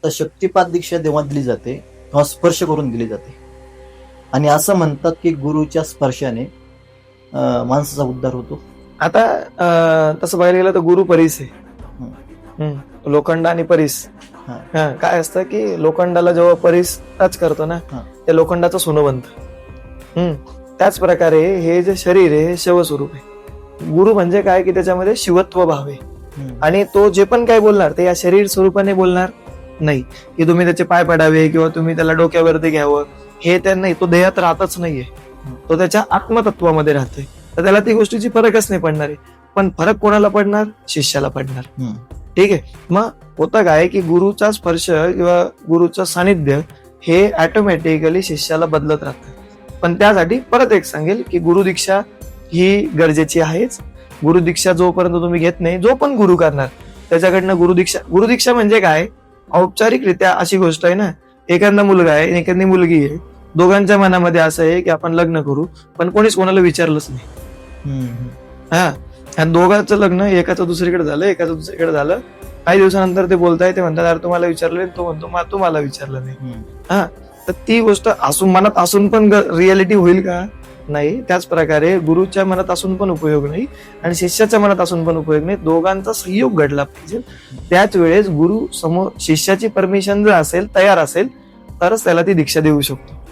तर शक्तिपात दीक्षा तेव्हा दिली जाते किंवा स्पर्श करून दिली जाते. आणि असं म्हणतात की गुरुच्या स्पर्शाने माणसाचा उद्धार होतो. आता तसं बघायला गेलं तर गुरु परीस आहे. लोखंड आणि परीस. हा. काय असतं की लोखंडाला जेव्हा परीस टच करतो ना, हा. त्या लोखंडाचं सोनं बनतं. त्याच प्रकारे हे जे शरीर आहे हे शिवस्वरूप आहे. गुरु म्हणजे काय की त्याच्यामध्ये शिवत्व भाव आहे. आणि तो जे पण काय बोलणार ते या शरीर स्वरूपाने बोलणार नाही की तुम्ही त्याचे पाय पडावे किंवा तुम्ही त्याला डोक्यावरती घ्यावं, हे त्या नाही. तो देहात राहतच नाहीये, तो त्याच्या आत्मतत्वामध्ये राहतोय. तर त्याला ती गोष्टीची फरकच नाही पडणार आहे. पण फरक कोणाला पडणार? शिष्याला पडणार. ठीक आहे. मग होतं काय की गुरुचा स्पर्श किंवा गुरुचं सानिध्य हे ऑटोमॅटिकली शिष्याला बदलत राहतं. पण त्यासाठी परत एक सांगेल की गुरुदीक्षा ही गरजेची आहेच. गुरुदीक्षा जोपर्यंत तुम्ही घेत नाही, जो पण गुरु करणार त्याच्याकडनं गुरुदीक्षा म्हणजे काय? औपचारिकरित्या अशी गोष्ट आहे ना, एखादा मुलगा आहे एखादी मुलगी आहे, दोघांच्या मनामध्ये असं आहे की आपण लग्न करू, पण कोणीच कोणाला विचारलंच नाही. हा, दोघांचं लग्न एकाचं दुसरीकडे झालं, एकाचं दुसरीकडे झालं. काही दिवसानंतर ते बोलताय, ते म्हणतात अरे तुम्हाला विचारलं, तो म्हणतो तुम्हाला विचारलं नाही. हा, तर ती गोष्ट असून मनात असून पण रियालिटी होईल का? नाही. त्याच प्रकारे गुरुच्या मनात असून पण उपयोग नाही आणि शिष्याच्या मनात असून पण उपयोग नाही. दोघांचा सहयोग घडला पाहिजे. त्याच वेळेस गुरु समोर शिष्याची परमिशन जर असेल, तयार असेल, तरच त्याला ती दीक्षा देऊ शकतो.